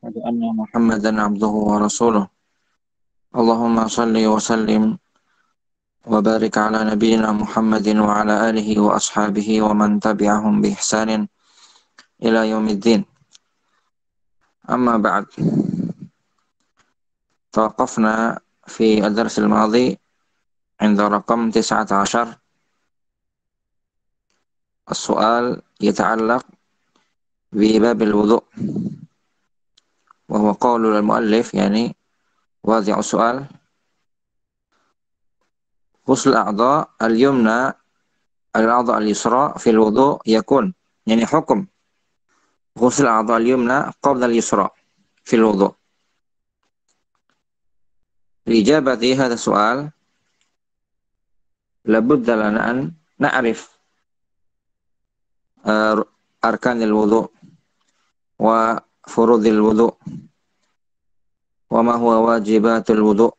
أشهد أن محمدا عبده ورسوله. اللهم صل وسلم وبارك على نبينا محمد وعلى آله وأصحابه ومن تبعهم بإحسان إلى يوم الدين. أما بعد، توقفنا في الدرس الماضي عند رقم 19. السؤال يتعلق بباب الوضوء، وهو قول المؤلف يعني واضع السؤال: غسل الأعضاء اليمنى الأعضاء اليسرى في الوضوء يكون، يعني حكم غسل الأعضاء اليمنى قبل اليسرى في الوضوء. لإجابة هذا السؤال لابد لنا أن نعرف أركان الوضوء وفروض الوضوء، وما هو واجبات الوضوء،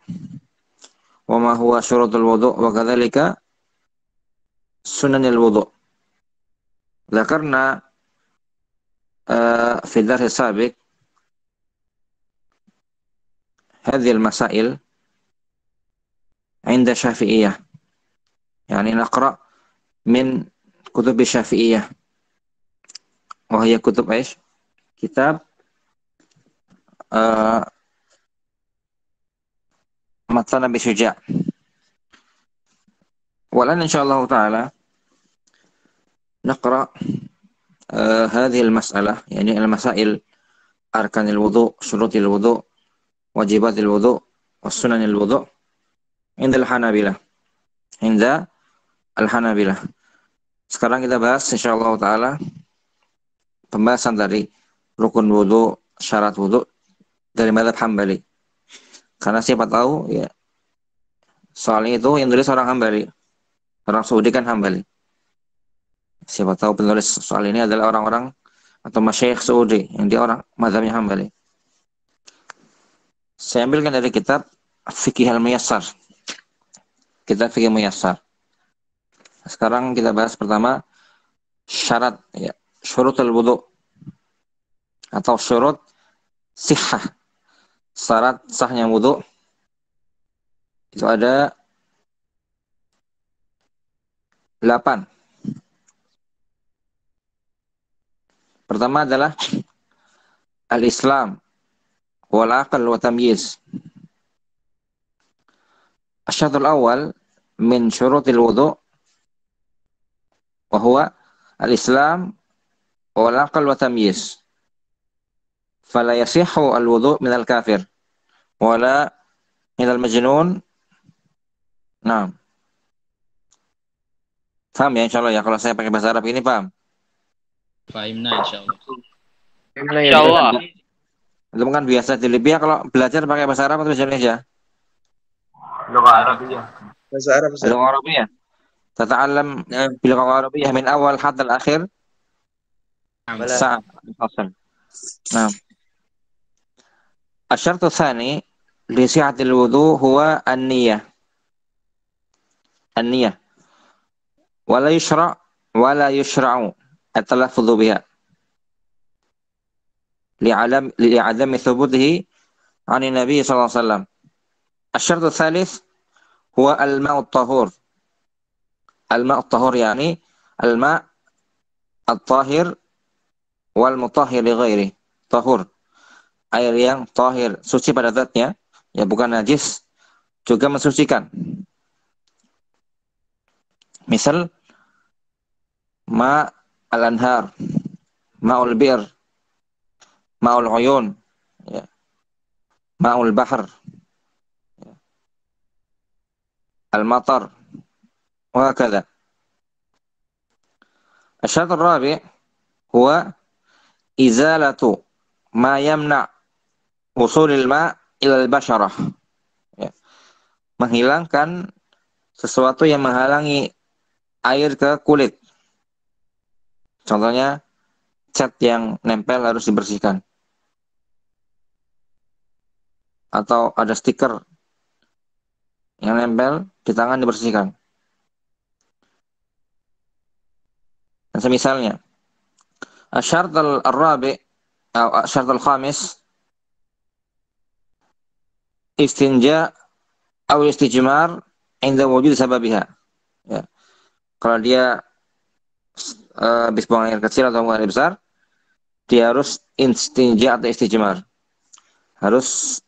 وما هو شروط الوضوء، وكذلك سنن الوضوء. ذكرنا في الدرس السابق هذه المسائل عند الشافعية، يعني نقرأ من كتب الشافعية، وهي كتب إيش؟ كتاب متن أبي شجاع. والآن إن شاء الله تعالى نقرأ هذه المسألة، يعني المسائل أركان الوضوء، شروط الوضوء، واجبات الوضوء، والسنن الوضوء عند الحنابلة. عند الحنابلة. Sekarang kita bahas insyaallah taala pembahasan dari rukun wudu, syarat wudu dari mazhab Hambali. Karena siapa tahu ya soalnya itu yang tulis orang Hambali, orang Saudi kan Hambali. Siapa tahu penulis soal ini adalah orang-orang atau masyayikh Saudi yang dia orang mazhabnya Hambali. Saya ambilkan dari kitab Fiqh al-Muyassar. Kitab Fiqh al-Muyassar. Sekarang kita bahas pertama syarat, ya, syurutul wudu atau syurut sihah. Syarat sahnya wudu itu ada 8. Pertama adalah al-Islam wal aql wa tamyiz. Asyatul awal min syurutil wudu wa huwa al-Islam wal aql wa tamyiz. Fala yasihhu al-wudu min al-kafir wala min al-majnun. Nah, paham ya insyaallah ya kalau saya pakai bahasa Arab ini, paham? Fahimna insyaallah. Insyaallah. Itu kan biasa di Libya kalau belajar pakai bahasa Arab atau bahasa Indonesia? Lugha Arabiyah. Bahasa Arab. Lugha Arabiyah. Tata'allam bil lugha Arabiyah min awal hatta al-akhir. Sa'at al-fasl. Nah. Asyartu tsani li sihhatil wudu huwa an-niyyah. An-niyyah. Wala yushra'u at-talaffuz biha. Li'adami thubutihi 'ani Nabi sallallahu alaihi wasallam. Asyartu tsalits huwa al-ma'u at-tahur. Al-ma'u at-tahur yani al-ma' at-tahir wal mutahhir li ghairi. Tahur, air yang tahir, suci pada zatnya, ya bukan najis, juga mensucikan. Misal ma al-anhar, ma'ul bir, ma'ul uyun, ya, ma'ul bahr, ya, al-matar, wa hakadha. Asy-syartu ar-rabi' huwa izalatu ma yamna' wusulil ma' ila al-basharah. Ya. Menghilangkan sesuatu yang menghalangi air ke kulit. Contohnya cat yang nempel harus dibersihkan. Atau ada stiker yang nempel di tangan dibersihkan. Dan semisalnya. Asy-syart al-rabi' atau asy-syart al-khamis istinja atau istijmar inda wujud sababiha. Ya. Kalau dia habis buang air kecil atau buang air besar, dia harus istinja atau istijmar. Harus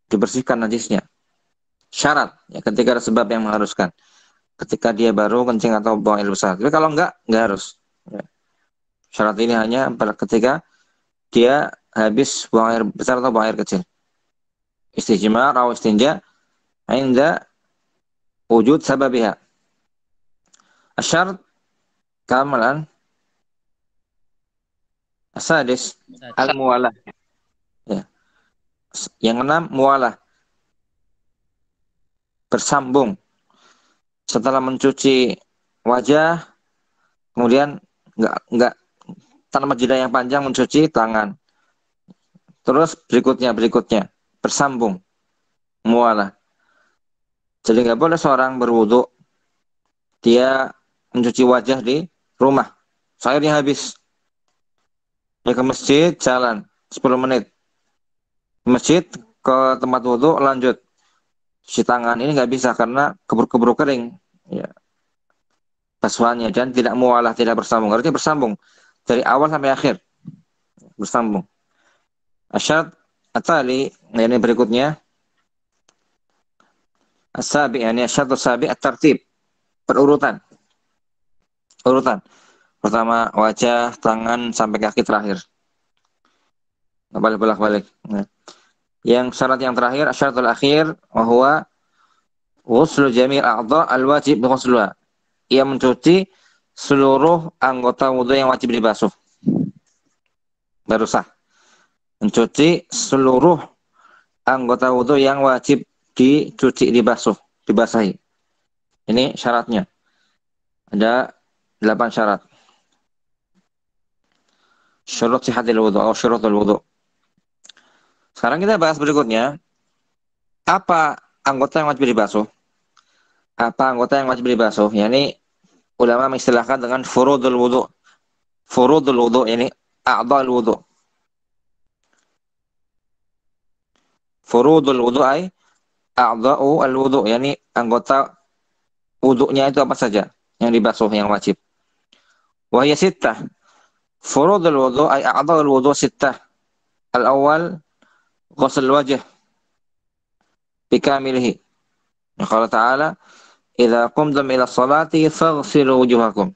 dibersihkan najisnya. Syarat, ya, ketika ada sebab yang mengharuskan. Ketika dia baru kencing atau buang air besar. Tapi kalau enggak harus. Ya. Syarat ini hanya ketika dia habis buang air besar atau buang air kecil. Istijmar atau istinja inda wujud sababiha. Asyarat kamalan asadis al-muwalah. Ya. Yang keenam, muwalah. Bersambung. Setelah mencuci wajah, kemudian enggak tanpa jeda yang panjang mencuci tangan. Terus berikutnya bersambung, mualah. Jadi nggak boleh seorang berwudu dia mencuci wajah di rumah, airnya habis, dia ke masjid jalan 10 menit, ke masjid ke tempat wudu lanjut cuci tangan. Ini nggak bisa karena keburu kering, ya, basuhannya, dan tidak mualah, tidak bersambung. Harusnya bersambung dari awal sampai akhir, bersambung. Asyad atali, ini berikutnya asabi, ini asyadu sabi at-tartib, berurutan, urutan. Pertama wajah, tangan, sampai kaki terakhir. Bolak-balik. Nah. Yang syarat yang terakhir, asyaratul akhir, bahwa ghuslu jamil a'dha al-wajib ghusluha. Ia mencuci seluruh anggota wudu yang wajib dibasuh. Baru sah. Mencuci seluruh anggota wudu yang wajib dicuci, dibasahi. Ini syaratnya. Ada 8 syarat. Syurut sihatil wudu atau syurutul wudu. Sekarang kita bahas berikutnya. Apa anggota yang wajib dibasuh? Apa anggota yang wajib dibasuh? Yani ulama mengistilahkan dengan furudul wudu. Furudul wudu, yani a'dha'ul wudu. Furudul wudu ay a'dha'u al-wudu, yani anggota wudunya itu apa saja yang dibasuh, yang wajib. Wa hiya sittah. Furudul wudu ay a'dha'ul wudu sittah. Al-awwal ghusl wajh bikamilihi. Qala ta'ala, idza qumtum ila sholati faghsilu wujuhakum.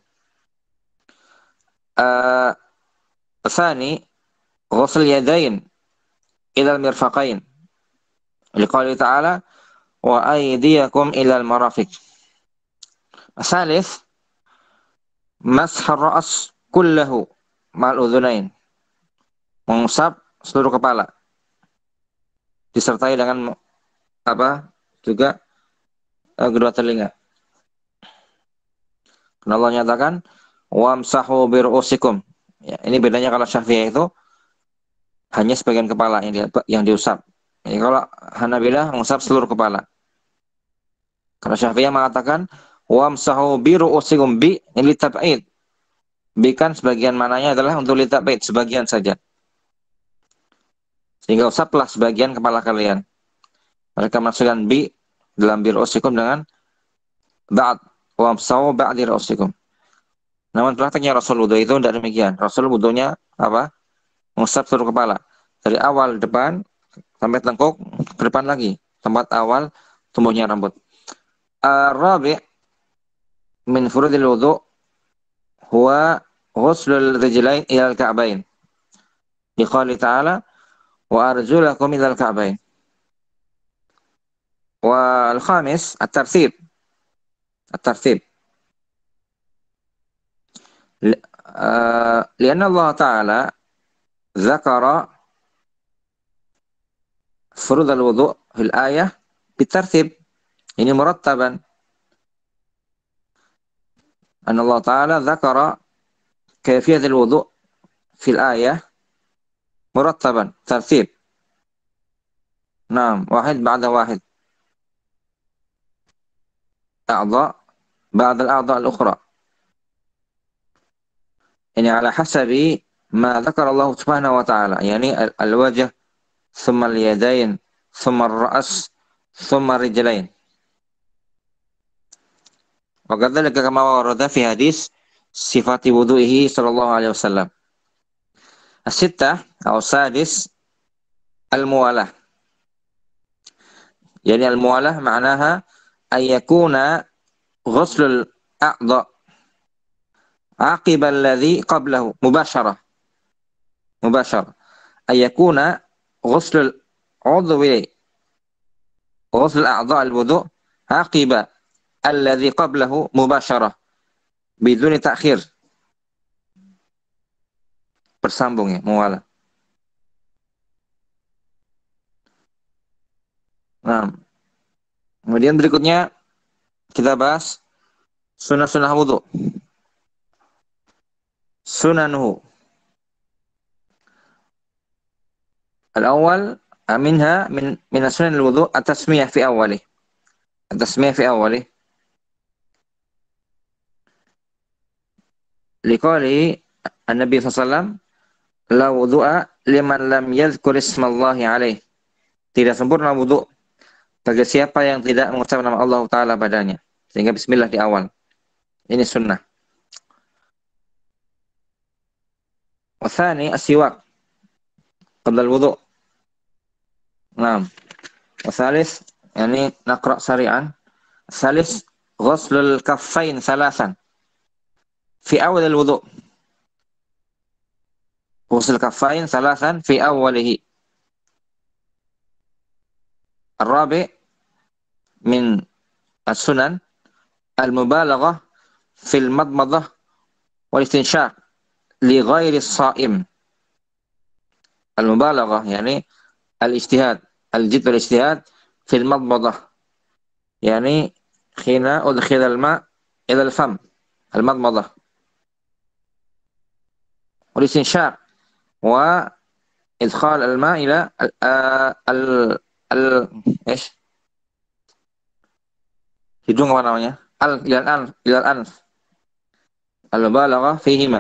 Tsani ghusl yadayn ila al-mirfaqain. Liqauli ta'ala wa aydiyakum ila al-marafiq. Tsalits mash ar-ra's kullahu ma'al udhunain. Mengusap seluruh kepala disertai dengan apa? Juga kedua telinga. Karena Allah nyatakan wamsahu bi ru'usikum. Ya, ini bedanya kalau Syafi'i itu hanya sebagian kepala yang diusap. Jadi kalau Hanabilah mengusap seluruh kepala. Kalau Syafi'i mengatakan wamsahu bi ru'usikum, bi ini litab'id. Bi kan sebagian mananya adalah untuk litab'id, sebagian saja. Sehingga usaplah sebagian kepala kalian. Mereka masukkan bi dalam bi ru'usikum dengan ba'd, wamsahu ba'di ru'usikum. Namun prakteknya Rasul wudu itu tidak demikian. Rasul wudunya apa? Mengusap seluruh kepala. Dari awal depan sampai tengkuk, ke depan lagi. Tempat awal tumbuhnya rambut. Ar-rabi' min furudil wudu huwa ghuslul rijlain ilal ka'bain. Liqauli ta'ala wa arjulakum ilal ka'bain. Wa al-khamis at-tartib. At-tartib. Lianna Allah Ta'ala zakara furud al-wudu fil ayah bitartib. Ini murattaban. Anna Allah Ta'ala zakara kayfiyat al-wudu fil ayah murattaban, tartib. Naam, wahid ba'da wahid. A'dha ba'da al-a'dha al-ukhra. Ini ala hasabi ma dzakara Allah Subhanahu wa ta'ala, yani al-wajh thumma al-yadayn thumma ar-ra's ثم الرجلين. وكذلك كما ورد في حديث صفات وضوئه صلى الله عليه وسلم. الستة أو السادس الموالاة. يعني الموالاة معناها أن يكون غسل الأعضاء عقب الذي قبله مباشرة. أن يكون غسل العضو غسل أعضاء الوضوء عقب الذي قبله مباشرة بدون تأخير. Bersambung ya, muwalah. Nah, kemudian berikutnya kita bahas sunnah-sunnah wudu. Sunanuhu. Al-awwal minha min sunan al-wudu at-tasmiyah fi awwalih. At-tasmiyah fi awwalih. Liqali an-nabi sallallahu alaihi wasallam la wudu'a liman lam yadhkur ismallahi alaih. Tidak sempurna wudu bagi siapa yang tidak mengucapkan nama Allah Ta'ala padanya. Sehingga bismillah di awal. Ini sunnah. Wathani as-siwak qabla al-wudu. Naam. Wasalis, yani naqra' sari'an. Salis ghuslul kaffain salasan fi awal al-wudu. Ghusl kaffain salasan fi awwalihi. الرابع من السنن المبالغة في المضمضة والاستنشاق لغير الصائم. المبالغة يعني الاجتهاد، الجد والاجتهاد في المضمضة، يعني حين أدخل الماء إلى الفم، المضمضة، والاستنشاق وإدخال الماء إلى إيش؟ hidung apa namanya? Ilal anf. Al-mubalagha fihima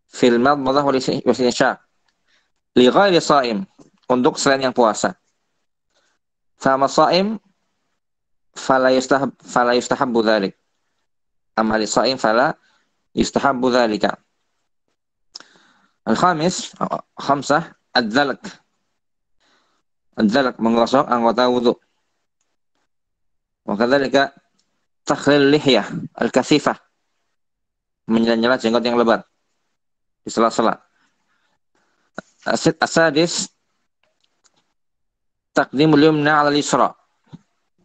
fil madmadah wal istinshaq li ghairi shaim, untuk selain yang puasa. Fama shaim fala yustahabbu dzalik. Amma li shaim fala yustahabbu dzalika. Al-khamis, khamsah ad-dzalq. Ad-dzalq menggosok anggota wudu. Wa kadzalika takhlil lihyah al-kathifah, menyela-nyela jenggot yang lebat di sela-sela. As-sadis taqdimul yumna 'ala al-yusra.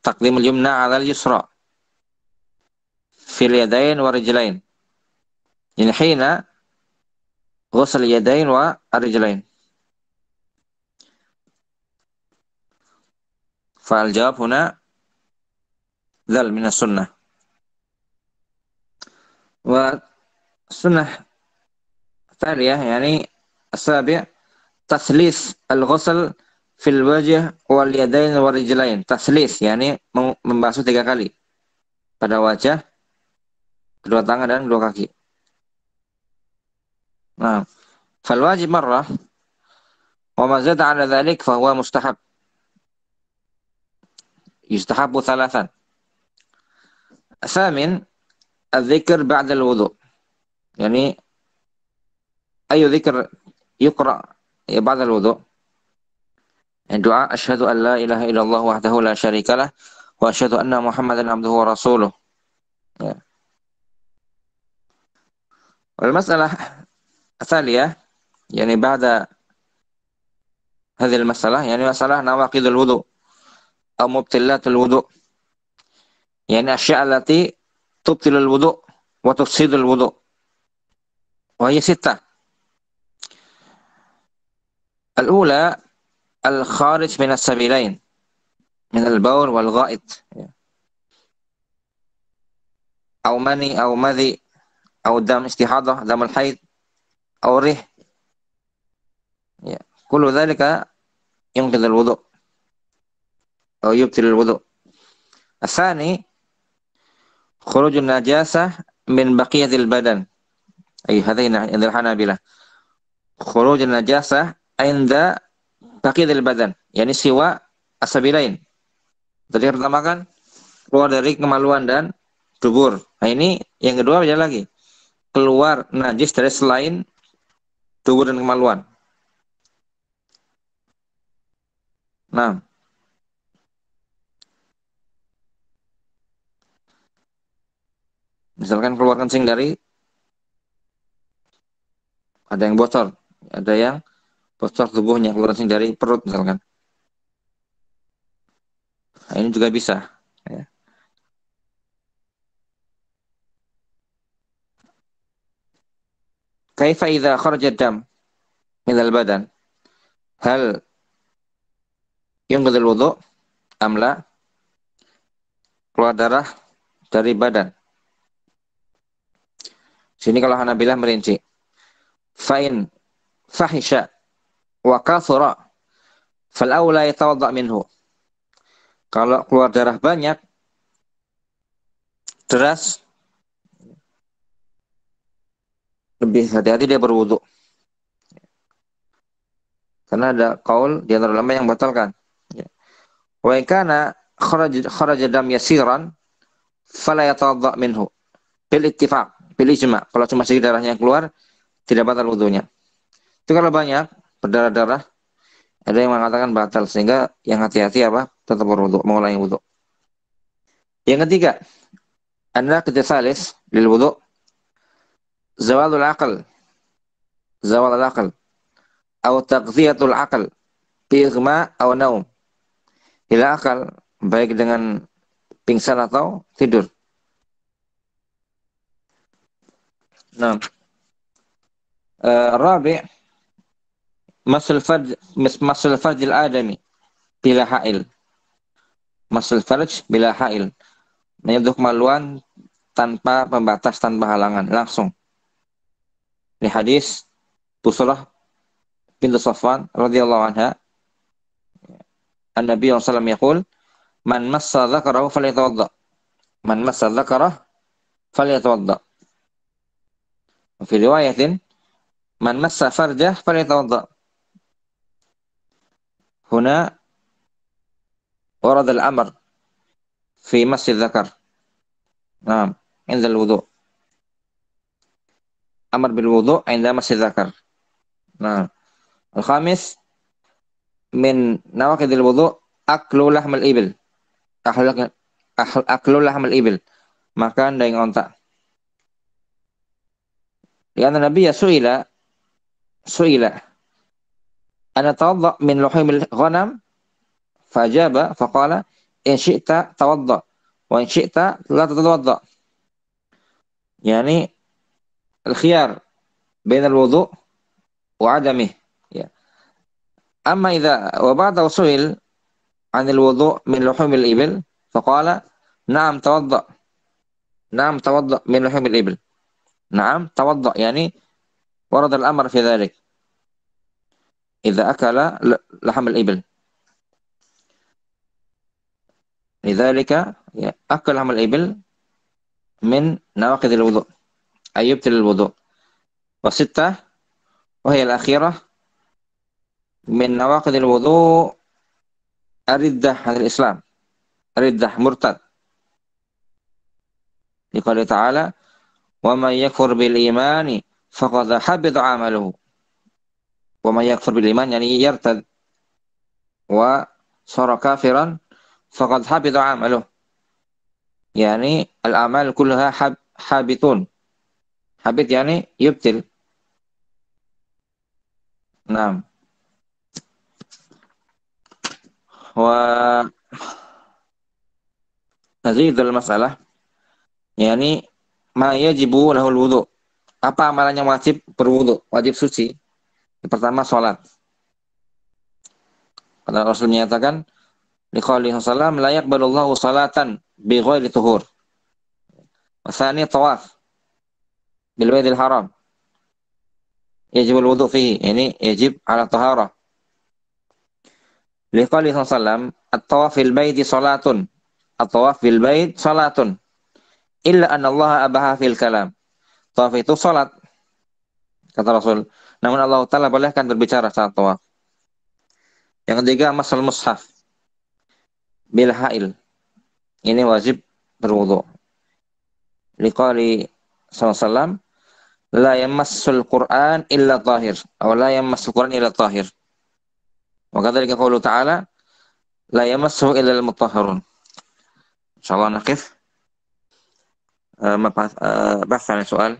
Taqdimul yumna 'ala al-yusra fil yadayn wa rijlayn. Yani hina ghusl yadayn wa ar-rijlayn. Fal jawab huna dzal min as-sunnah. Wa sunnah thaliyah yani as-sabi' taslis al-ghusl fil wajh wal yadayn wal rijlain. Taslis yani membasuh 3 kali pada wajah, kedua tangan dan kedua kaki. Nah, fal wajib marrah wa ma zada 'ala dzalik fa huwa mustahab. Yustahabu thalathan. Thamin الذكر بعد الوضوء. يعني أي ذكر يقرأ بعد الوضوء؟ الدعاء أشهد أن لا إله إلا الله وحده لا شريك له وأشهد أن محمدا عبده ورسوله. والمسألة الثانية يعني بعد هذه المسألة يعني مسألة نواقض الوضوء أو مبطلات الوضوء، يعني أشياء التي تبطل الوضوء وتفسد الوضوء، وهي 6. الأولى الخارج من السبيلين من البول والغائط أو مني أو مذي أو دم استحاضة، دم الحيض أو الريح، كل ذلك ينقض الوضوء أو يبطل الوضوء. الثاني خروج النجاسة من بقية البدن، أي هذين عند الحنابلة. خروج النجاسة عند بقية البدن يعني سوى السبيلين، Tadi yang pertama kan keluar dari kemaluan dan dubur. Nah ini yang kedua beda lagi. Keluar najis dari selain dubur dan kemaluan. Nah, misalkan keluar kencing dari, ada yang bocor, ada yang bocor tubuhnya, keluar kencing dari perut misalkan. Nah, ini juga bisa. Ya. Kaifa idza kharaja dam min al-badan? Hal yunqidul wudu amla? Keluar darah dari badan. Sini kalau Hanabilah merinci. Fa'in fahisha wa kathura fal aula yatawadda minhu. Kalau keluar darah banyak, deras, lebih hati-hati dia berwudu. Karena ada kaul di antara ulama yang batalkan. Wa in kana kharaja dam yasiran fala yatawadda minhu. Bil ittifaq, bil ijma'. Kalau cuma sedikit darahnya yang keluar, tidak batal wudunya. Itu kalau banyak berdarah-darah, ada yang mengatakan batal, sehingga yang hati-hati apa? Tetap berwudu, mengulangi wudu. Yang ketiga, an-naqid tsalis lil wudu zawalul aql, zawal al-aql atau taghdhiyatul aql bi ighma aw naum. Ila akal, baik dengan pingsan atau tidur. Nah, rabi' masul farjil adami bila hail. Masul farj bila hail. Menyentuh kemaluan tanpa pembatas, tanpa halangan, langsung. Ini hadis Busrah bintu Safwan radhiyallahu anha. An-Nabi sallallahu alaihi wasallam yaqul, "Man massa dzakarahu falyatawadda." Man massa dzakarahu falyatawadda. Fi riwayatin, "Man massa farjah falyatawadda." Huna warad al-amr fi masjid dzakar. Nah, inda al-wudu. Amar bil wudu inda masjid dzakar. Nah, al-khamis min nawaqidil wudu aklu lahmal ibil. Aklu lahmal ibil. Makan daging onta. Lianna Nabi ya suila ana tawadda min luhumil ghanam fajaba faqala in syi'ta tawadda wa in syi'ta la tatawadda. Yani al-khiyar bain al-wudu wa adamih. Ya. Amma idza wa ba'da su'il عن الوضوء من لحوم الإبل فقال نعم توضأ. نعم توضأ من لحوم الإبل. نعم توضأ يعني ورد الأمر في ذلك إذا أكل لحم الإبل. لذلك أكل لحم الإبل من نواقض الوضوء أي يبطل الوضوء. وستة وهي الأخيرة من نواقض الوضوء الردة عن الإسلام. ردة مرتد. لقوله تعالى ومن يكفر بالإيمان فقد حبط عمله. ومن يكفر بالإيمان يعني يرتد وصار كافرا فقد حبط عمله. يعني الأعمال كلها حابطون. حبط يعني يبطل. نعم. ونزيد المسألة يعني ما يجب له الوضوء. Apa amalan yang wajib berwudu, wajib suci? Yang pertama salat. Karena Rasul menyatakan liqaulihi sallallahu la yaqbalullahu salatan bi ghairi tuhur. Wasani tawaf bil baitil haram. Yajib al-wudu fihi, ini yajib ala taharah. Liqaulihi sallallahu at-tawaf fil baiti salatun. At-tawaf fil bait salatun. Illa anna Allah abaha fil kalam. Tawaf itu salat, kata Rasul. Namun Allah Ta'ala bolehkan berbicara saat tawaf. Yang ketiga, masal mushaf bil hail. ini wajib berwudu. Liqali sallallahu la yamassul Qur'an illa tahir atau la yamassul Qur'an illa tahir. Wa kadzalika qaulu ta'ala la yamassuhu illa al-mutahharun. Insyaallah nakif bahas soal.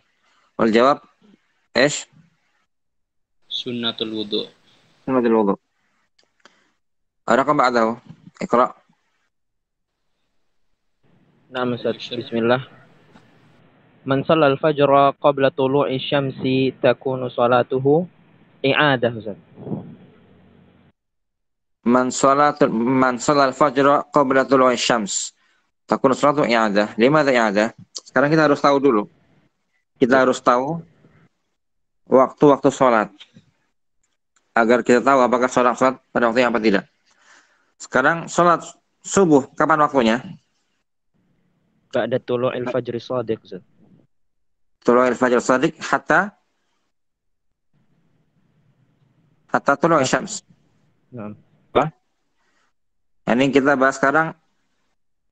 Wal jawab ايش؟ Sunnatul wudu. سنة الوضوء. رقم بعده اقرأ. نعم أستاذ بسم الله. من صلى الفجر قبل طلوع الشمس تكون صلاته إعادة أستاذ. من صلى الفجر قبل طلوع الشمس takun salatu i'adah. Limadha i'adah? Sekarang kita harus tahu dulu. Kita harus tahu waktu-waktu sholat. Agar kita tahu apakah sholat pada waktunya apa tidak. Sekarang sholat subuh, kapan waktunya? Ba'da tulu'il fajri shadiq. Tulu'il fajri shadiq hatta tulu'il syams. Apa? Ini kita bahas sekarang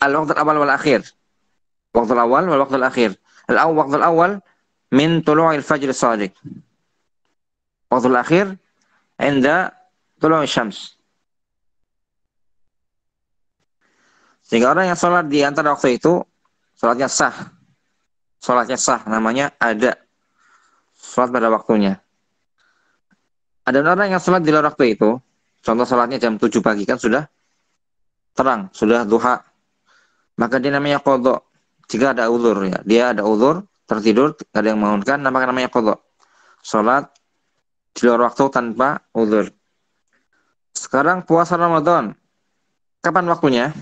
al-waqt al-awal wal akhir. Waqt al-awal wal waqt al-akhir. Waqt al-awal min tulu'il fajri shadiq. Waqt al-akhir inda tulu'il syams. Sehingga orang yang sholat di antara waktu itu sholatnya sah. Sholatnya sah, namanya ada. Sholat pada waktunya. Ada orang yang sholat di luar waktu itu, contoh sholatnya jam 7 pagi kan sudah terang, sudah duha. Maka dia namanya qadha. Jika ada uzur ya, dia ada uzur, tertidur, ada yang membangunkan, namanya qadha. Sholat di luar waktu tanpa uzur. Sekarang puasa Ramadan. Kapan waktunya?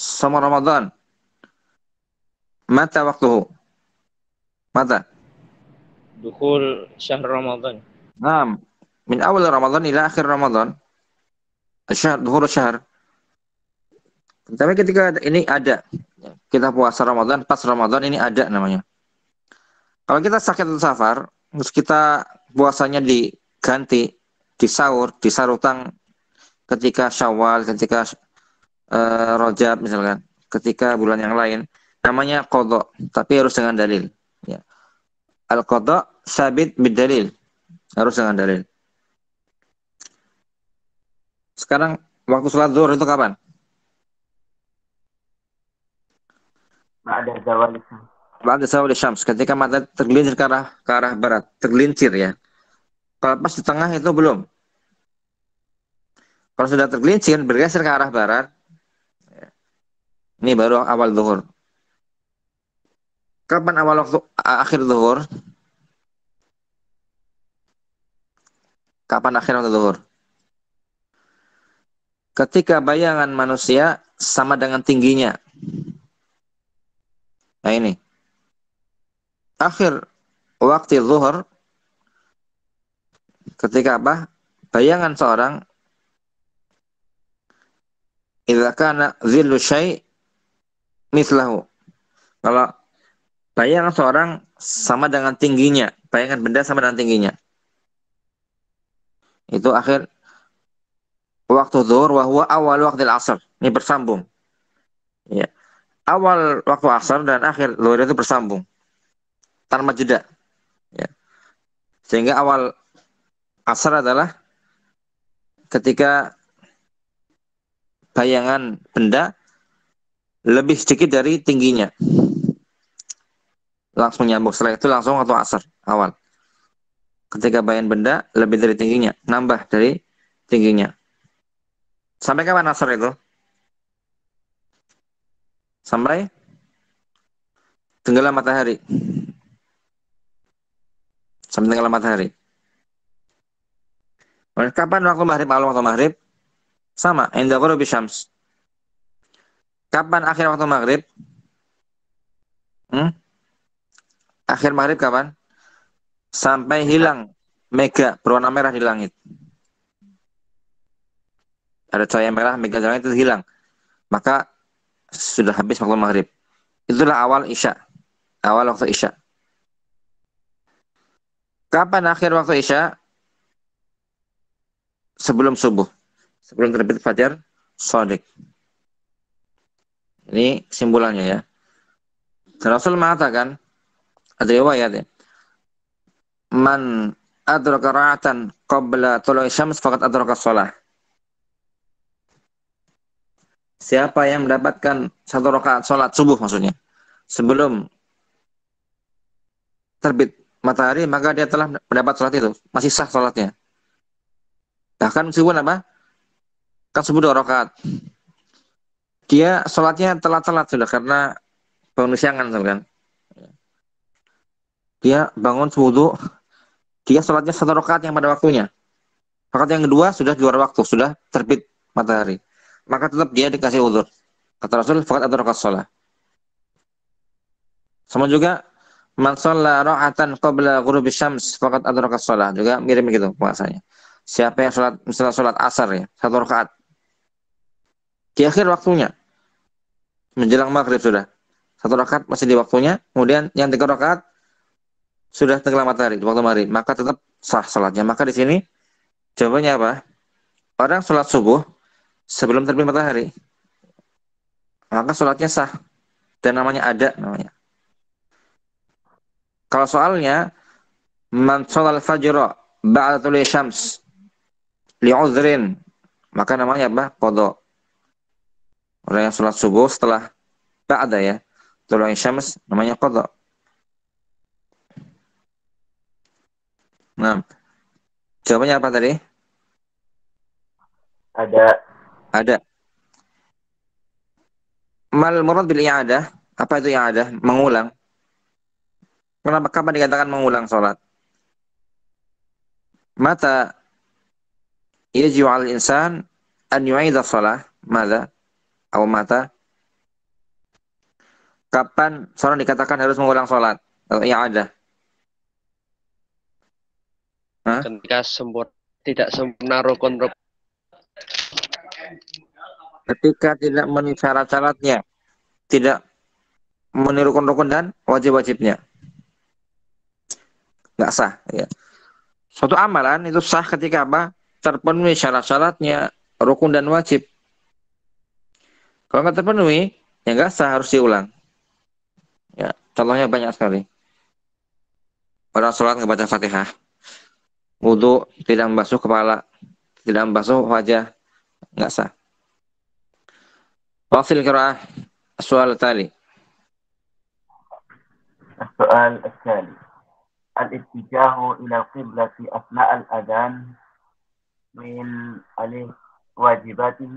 Sama Ramadan. Mata waktuhu? Mata? Dukhul syahr Ramadan. Naam. Min awal Ramadan ila akhir Ramadan. Syahr, duhur syahr. Tapi ketika ini ada. Kita puasa Ramadan, pas Ramadan ini ada namanya. Kalau kita sakit atau safar, terus kita puasanya diganti, disarutang ketika Syawal, ketika Rajab misalkan, ketika bulan yang lain, namanya qadha, tapi harus dengan dalil. Ya. Al-qadha sabit bid-dalil, harus dengan dalil. Sekarang waktu sholat zuhur itu kapan? Ba'da zawal syams, ketika matahari tergelincir ke arah barat, tergelincir ya. Kalau pas di tengah itu belum. Kalau sudah tergelincir bergeser ke arah barat, ini baru awal zuhur. Kapan awal waktu akhir zuhur? Kapan akhir waktu zuhur? Ketika bayangan manusia sama dengan tingginya. Nah ini. Akhir waktu zuhur ketika apa? Bayangan seorang idza kana zillu syai' mislahu. Kalau bayangan seorang sama dengan tingginya, bayangan benda sama dengan tingginya. Itu akhir waktu zuhur wa huwa awal waktu asar. Ini bersambung. Ya. Awal waktu asar dan akhir zuhur itu bersambung. Tanpa jeda. Ya. Sehingga awal asar adalah ketika bayangan benda lebih sedikit dari tingginya. Langsung nyambung. Setelah itu langsung waktu asar awal. Ketika bayangan benda lebih dari tingginya. Nambah dari tingginya. Sampai kapan asar itu? Sampai tenggelam matahari. Sampai tenggelam matahari. Kapan waktu maghrib? Awal waktu maghrib? Sama. Inda ghurubi syams. Kapan akhir waktu maghrib? Akhir maghrib kapan? Sampai hilang mega berwarna merah di langit. Ada cahaya merah, mega di langit itu hilang. Maka sudah habis waktu maghrib. Itulah awal isya. Awal waktu isya. Kapan akhir waktu isya? Sebelum subuh. Sebelum terbit fajar shadiq. Ini kesimpulannya ya. Rasul mengatakan, ada riwayat ya, man adraka ra'atan qabla tulu'i syams faqad adraka shalah. Siapa yang mendapatkan satu rakaat salat subuh maksudnya sebelum terbit matahari, maka dia telah mendapat salat itu, masih sah salatnya. Bahkan meskipun apa? Kan subuh 2 rakaat. Dia salatnya telat-telat sudah karena bangun siangan kan. Dia bangun wudu, dia salatnya 1 rakaat yang pada waktunya. Rakaat yang kedua sudah di luar waktu, sudah terbit matahari. Maka tetap dia dikasih uzur. Kata Rasul, faqad adraka shalah. Sama juga man shalla ra'atan qabla ghurubi syams faqad adraka shalah. Juga mirip begitu bahasanya. Siapa yang salat misalnya salat asar ya, 1 rakaat. Di akhir waktunya menjelang maghrib sudah. 1 rakaat masih di waktunya, kemudian yang 3 rakaat sudah tenggelam matahari di waktu maghrib, maka tetap sah salatnya. Maka di sini jawabannya apa? Orang salat subuh sebelum terbit matahari, maka salatnya sah dan namanya ada namanya. Kalau soalnya man shalal fajra ba'da tulu'i syams li'udhrin, maka namanya apa? Qadha. Orang yang salat subuh setelah ba'da ya tulu'i syams namanya qadha. Nah, jawabannya apa tadi? Ada. Mal murad bil i'adah, apa itu i'adah? Mengulang. Kenapa kapan dikatakan mengulang salat? Mata yajibu 'alal insan an yu'ida shalah, madza? Atau mata? Kapan seorang dikatakan harus mengulang salat? Atau i'adah? Ketika tidak sempurna rukun. Ketika tidak memenuhi syarat-syaratnya, tidak memenuhi rukun-rukun dan wajib-wajibnya, nggak sah. Ya. Suatu amalan itu sah ketika apa? Terpenuhi syarat-syaratnya, rukun dan wajib. Kalau nggak terpenuhi, ya nggak sah, harus diulang. Ya, contohnya banyak sekali. Orang sholat nggak baca Fatihah, wudu tidak membasuh kepala, tidak membasuh wajah, nggak sah. Wasil qiraah soal tali. السؤال التالي الاتجاه إلى القبلة أثناء الأذان من ألف واجباته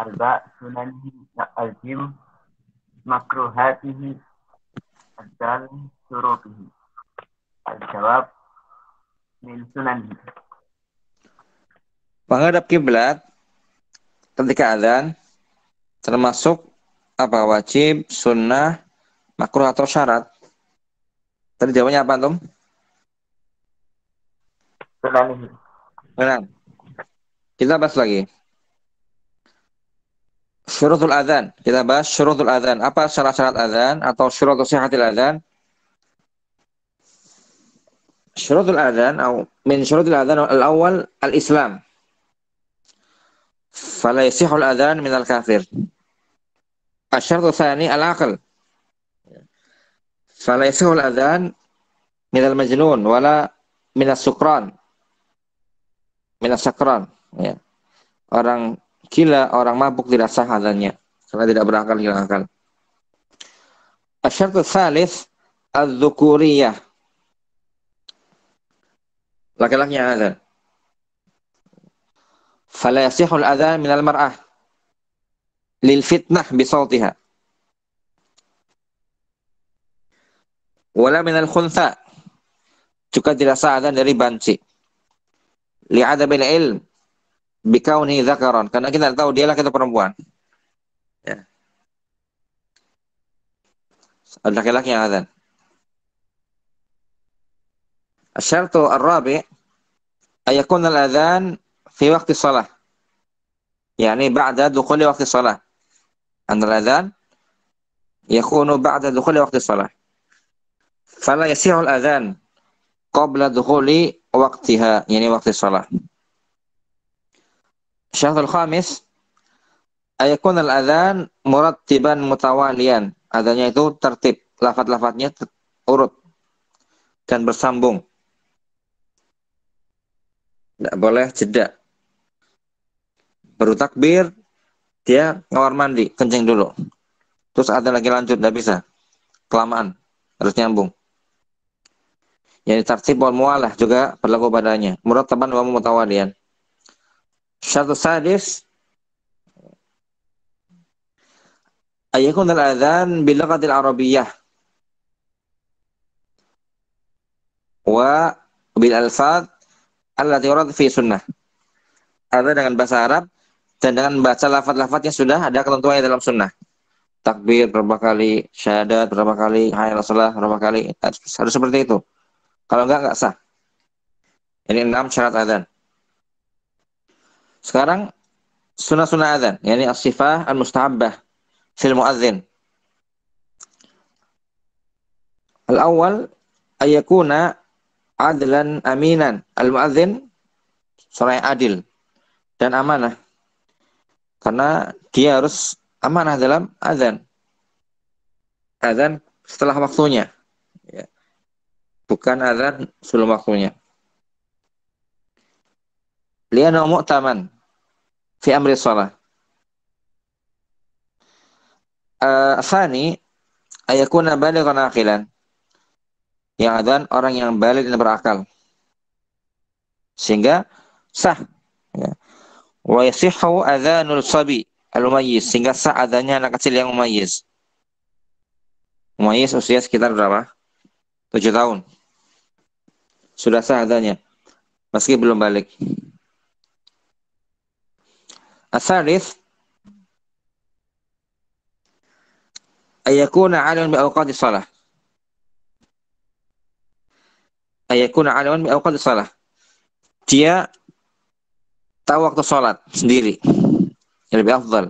الباء سننه الجيم مكروهاته الدال شروطه الجواب من سننه. Menghadap kiblat ketika azan termasuk apa? Wajib, sunnah, makruh atau syarat? Tadi jawabannya apa, Antum? سننه. Benar. Kita bahas lagi. Syurutul adzan. Kita bahas syurutul adzan. Apa syarat-syarat adzan atau syurutul sihhatil adzan? Syurutul adzan atau min syurutul adzan al-awwal al-islam. Fala yasihul adzan min al-kafir. Asy-syartu tsani al-aql. Fala yasihul adzan min al-majnun wala min as-sukran. Min as-sakran, ya. Orang gila, orang mabuk tidak sah adzannya karena tidak berakal, hilang akal. Asy-syartu tsalits adz-dzukuriyah. Laki-laki yang adzan. Fala yasihul adzan min al-mar'ah lil fitnah bi sautiha. Wala min al-khuntha. Juga tidak sah adzan dari banci. Li'adabil ilm bikauni dzakaran, karena kita tahu dia laki atau perempuan. Ya. Ada laki-laki yang adzan. Asy-syartu ar-rabi' ayakun al-adzan fi waqti shalah. Yani ba'da dukhuli waqti shalah. Al-adzan yakunu ba'da dukhuli waqti shalah. Fala yasihu al-adzan qabla dukhuli waqtiha, yani waqti shalah. Syaratul khamis ayakun al-adzan murattiban mutawalian. Adzannya itu tertib, lafaz-lafaznya urut dan bersambung. Tidak boleh jeda. Baru takbir, dia ngawar mandi, kencing dulu. Terus ada lagi lanjut, tidak bisa. Kelamaan, harus nyambung. Jadi tartib wal mualah juga berlaku padanya. Murattaban wa mutawalian. Syaratul sadis ayakun al-adzan bil lughatil arabiyyah wa bil alfaz allati warad fi sunnah. Ada dengan bahasa Arab dan dengan baca lafaz-lafaz yang sudah ada ketentuannya dalam sunnah. Takbir berapa kali, syahadat berapa kali, hayya 'alas shalah berapa kali. Harus seperti itu. Kalau enggak sah. Ini 6 syarat adzan. Sekarang sunnah-sunnah adzan, yakni as-sifah al-mustahabbah fil muadzin. Al-awwal ayakuna adlan aminan. Al-muadzin seorang yang adil dan amanah. Karena dia harus amanah dalam adzan. Adzan setelah waktunya. Ya. Bukan adzan sebelum waktunya. Liana mu'taman fi amri shalah. Tsani ayakuna balighan aqilan. Yang adzan orang yang baligh dan berakal. Sehingga sah. Ya. Wa yasihhu adzanul sabi al-mumayyiz, sehingga sah adzannya anak kecil yang mumayyiz. Mumayyiz usia sekitar berapa? 7 tahun. Sudah sah adzannya meski belum balik. As-salits ayakuna 'aliman bi awqatis shalah. Ayakuna 'aliman bi awqatis shalah. Dia tahu waktu sholat sendiri. Yang lebih afdal.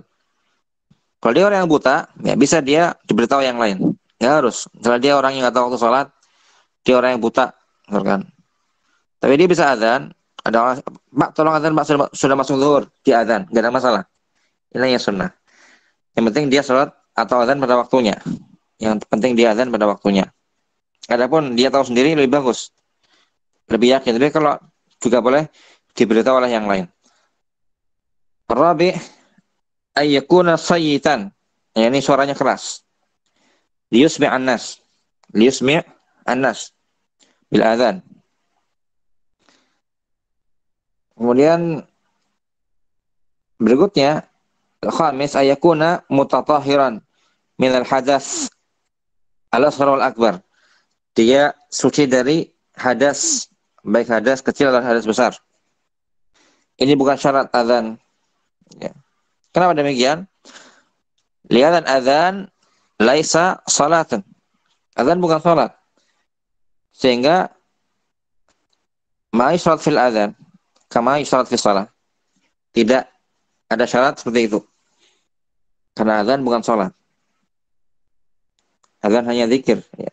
Kalau dia orang yang buta, ya bisa dia diberitahu yang lain. Nggak harus. Kalau dia orang yang nggak tahu waktu sholat, dia orang yang buta, kan? Tapi dia bisa adzan. Ada orang, Pak tolong adzan, Pak sudah masuk zuhur, dia adzan, nggak ada masalah. Ini yang sunnah. Yang penting dia sholat atau adzan pada waktunya. Yang penting dia adzan pada waktunya. Adapun dia tahu sendiri lebih bagus, lebih yakin. Tapi kalau juga boleh diberitahu oleh yang lain. Rabi ayyakuna sayyitan. Ya, ini suaranya keras. Liyusmi' an-nas. Liyusmi' an-nas bil adzan. Kemudian berikutnya khamis ayakuna mutatahiran minal hadas al-asghar wal akbar. Dia suci dari hadas, baik hadas kecil atau hadas besar. Ini bukan syarat adzan. Ya. Kenapa demikian? Lihat adzan laisa salatan. Adzan bukan salat. Sehingga ma syarat fil adzan kama syarat fil salat. Tidak ada syarat seperti itu. Karena adzan bukan salat. Adzan hanya zikir, ya.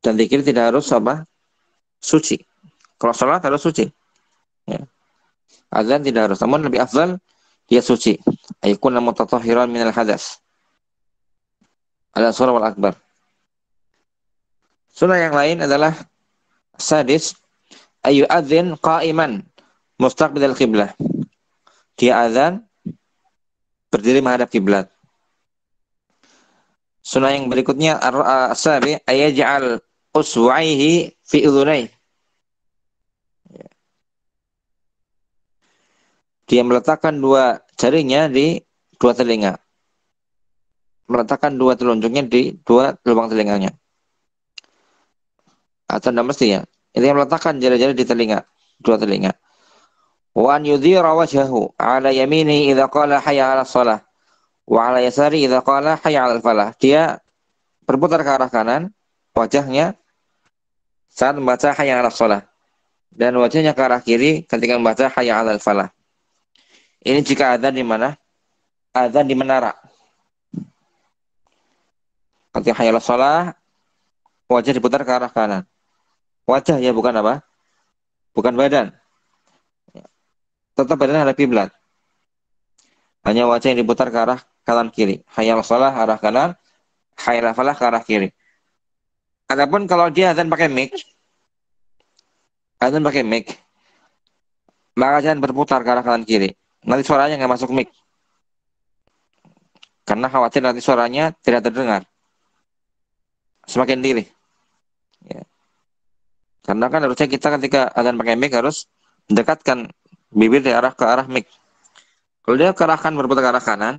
Dan zikir tidak harus apa? Suci. Kalau salat harus suci. Ya. Adzan tidak harus, namun lebih afdal dia suci. Ayakun mutatahhiran minal hadas. Al-asghar wal akbar. Sunnah yang lain adalah sadis ayu adzin qa'iman mustaqbilal qiblah. Dia adzan berdiri menghadap kiblat. Sunnah yang berikutnya as-sabi ayaj'al uswa'ihi fi udhunayhi. Dia meletakkan dua jarinya di dua telinga. Meletakkan dua telunjuknya di dua lubang telinganya. Atau tidak mesti ya. Ini meletakkan jari-jari di telinga, dua telinga. Wa an yudhira wajhahu ala yamini idza qala hayya 'alas shalah wa ala yasari idza qala hayya 'alal falah. Dia berputar ke arah kanan wajahnya saat membaca hayya 'alas shalah dan wajahnya ke arah kiri ketika membaca hayya 'alal falah. Ini jika adzan di mana? Adzan di menara. Ketika hayya 'alas shalah, wajah diputar ke arah kanan. Wajah ya, bukan apa? Bukan badan. tetap badannya hadap kiblat. Hanya wajah yang diputar ke arah kanan kiri. Hayya 'alas shalah arah kanan, hayya 'alal falah ke arah kiri. Adapun kalau dia azan pakai mic, maka jangan berputar ke arah kanan kiri. Nanti suaranya nggak masuk mic. Karena khawatir nanti suaranya tidak terdengar. Semakin diri. Ya. Karena kan harusnya kita ketika azan pakai mic harus mendekatkan bibir ke arah mic. Kalau dia kerahkan berputar ke arah kanan,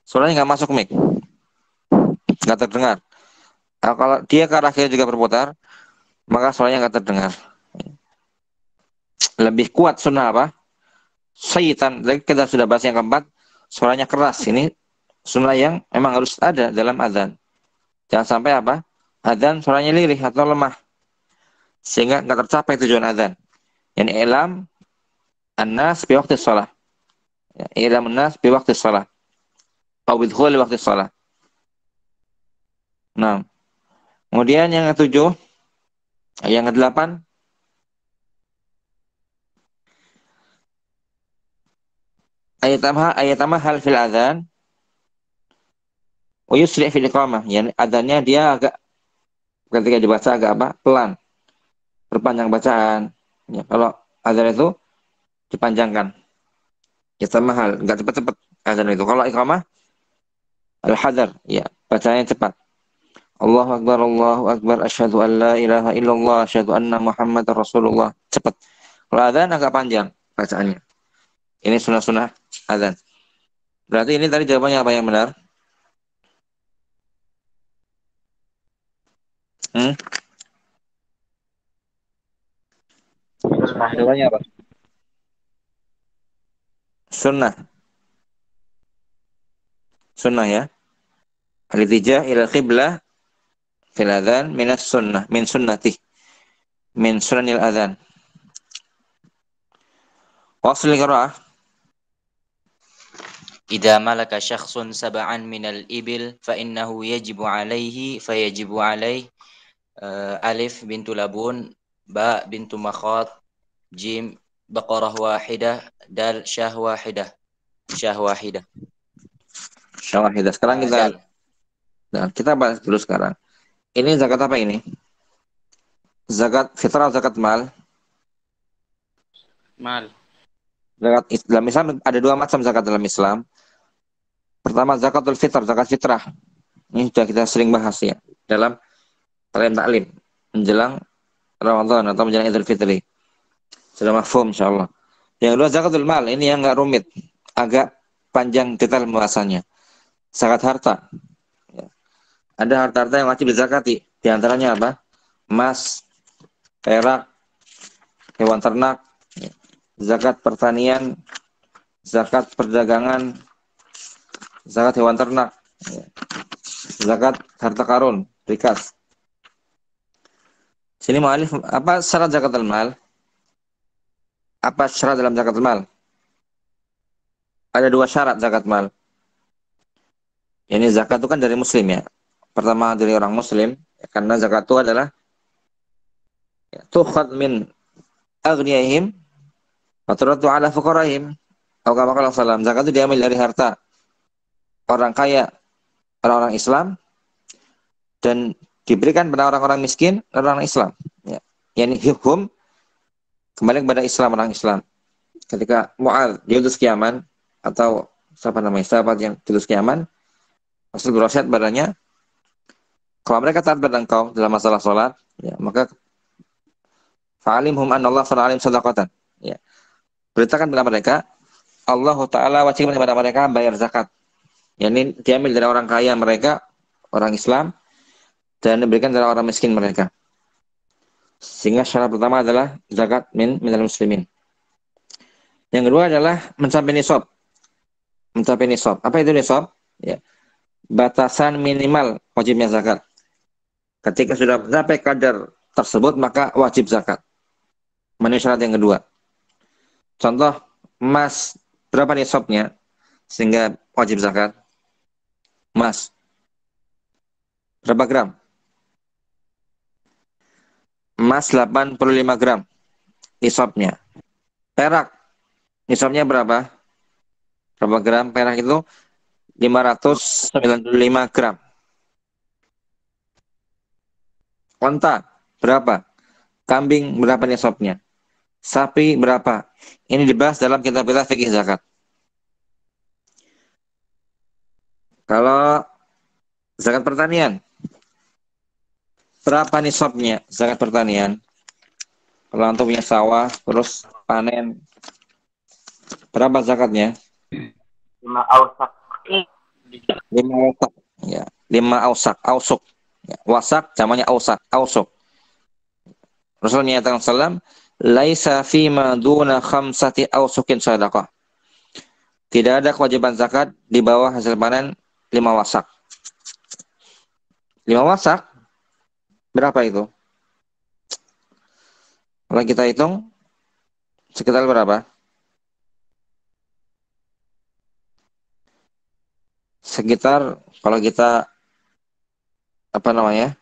suaranya nggak masuk mic, nggak terdengar. Nah, kalau dia ke arah kiri juga berputar, maka suaranya nggak terdengar. Lebih kuat sunnah apa? Syaitan. Jadi kita sudah bahas yang keempat, suaranya keras. Ini sunnah yang memang harus ada dalam azan. Jangan sampai apa? Azan suaranya lirih atau lemah, sehingga nggak tercapai tujuan azan. Yani ilam an-nas bi waqti shalah. Ya, ilam an-nas bi waqti shalah. Atau bi dukhuli waqti shalah. Nah, kemudian yang ketujuh, yang kedelapan, ayatama hal fil adzan wa yusri' fil iqamah. Yani adzannya dia agak ketika dibaca agak apa? Pelan. Perpanjang bacaan. Ya, kalau adzan itu dipanjangkan. Ayatama hal, enggak cepat-cepat adzan itu. Kalau iqamah al-hadar, ya, bacanya cepat. Allahu Akbar, asyhadu an la ilaha illallah, asyhadu anna Muhammadar Rasulullah. Cepat. Kalau adzan agak panjang bacaannya. Ini sunnah-sunnah adzan. Berarti ini tadi jawabannya apa yang benar? Sunnah. Jawabannya apa? Sunnah. Sunnah ya. Al-ittijah ila qiblah fil adzan minas sunnah, min sunnati. Min sunanil adzan. Wasl qira'ah. إذا ملك شخص سبعا من الإبل فإنه يجب عليه ألف بنت لبون باء بنت مخاض جيم بقرة واحدة دال شاه واحدة. Sekarang kita bahas dulu sekarang. Ini zakat apa ini? Zakat fitrah, zakat mal. Zakat dalam Islam ada dua macam zakat dalam Islam. Pertama zakatul fitr, zakat fitrah. Ini sudah kita sering bahas ya dalam taklim menjelang Ramadan atau menjelang Idul Fitri. Sudah mafhum insyaallah. Yang kedua zakatul mal, ini yang enggak rumit, agak panjang detail pembahasannya. Zakat harta. Ya. Ada harta-harta yang wajib dizakati. Di antaranya apa? Emas, perak, hewan ternak, zakat pertanian, zakat perdagangan, zakat hewan ternak, zakat harta karun, rikas. Sini mu'alif, apa syarat zakatul mal? Apa syarat dalam zakatul mal? Ada dua syarat zakat mal. Ini zakat itu kan dari muslim ya. Pertama dari orang muslim, karena zakat itu adalah tukhad min aghniyahim wa turaddu ala fuqarahim. Atau kama salam, zakat itu diambil dari harta orang kaya, orang-orang Islam, dan diberikan pada orang-orang miskin, orang Islam. Ya. Yani hukum kembali kepada Islam, orang Islam. Ketika Mu'adz diutus ke Yaman, atau sahabat yang diutus ke Yaman, Rasul berwasiat padanya, kalau mereka taat pada engkau dalam masalah sholat, ya, maka fa'alimhum anallah fara'alim sadaqatan. Ya. Beritakan kepada mereka, Allah Ta'ala wajibkan kepada mereka bayar zakat. Yani diambil dari orang kaya mereka, orang Islam, dan diberikan dari orang miskin mereka. Sehingga syarat pertama adalah zakat minal muslimin. Yang kedua adalah mencapai nisab. Mencapai nisab. Apa itu nisab? Ya. Batasan minimal wajibnya zakat. Ketika sudah mencapai kadar tersebut, maka wajib zakat. Ini syarat yang kedua. Contoh, emas, berapa nisabnya sehingga wajib zakat? Emas, berapa gram? Emas 85 gram nisabnya. Perak Nisabnya berapa? Berapa gram perak itu? 595 gram. Onta berapa? Kambing berapa nisabnya? Sapi berapa? Ini dibahas dalam kitab-kitab fikih zakat. Kalau zakat pertanian, berapa nisabnya zakat pertanian? Kalau antum punya sawah, terus panen, berapa zakatnya? 5 ausak. 5 wasak. Ya, 5 ausak, ausuk. Ya, wasak namanya ausak, ausuk. Rasulullah SAW, laisa fima duna khamsati ausukin sadaqah. Tidak ada kewajiban zakat di bawah hasil panen 5 wasak. 5 wasak berapa itu? Kalau kita hitung sekitar berapa? Sekitar kalau kita apa namanya?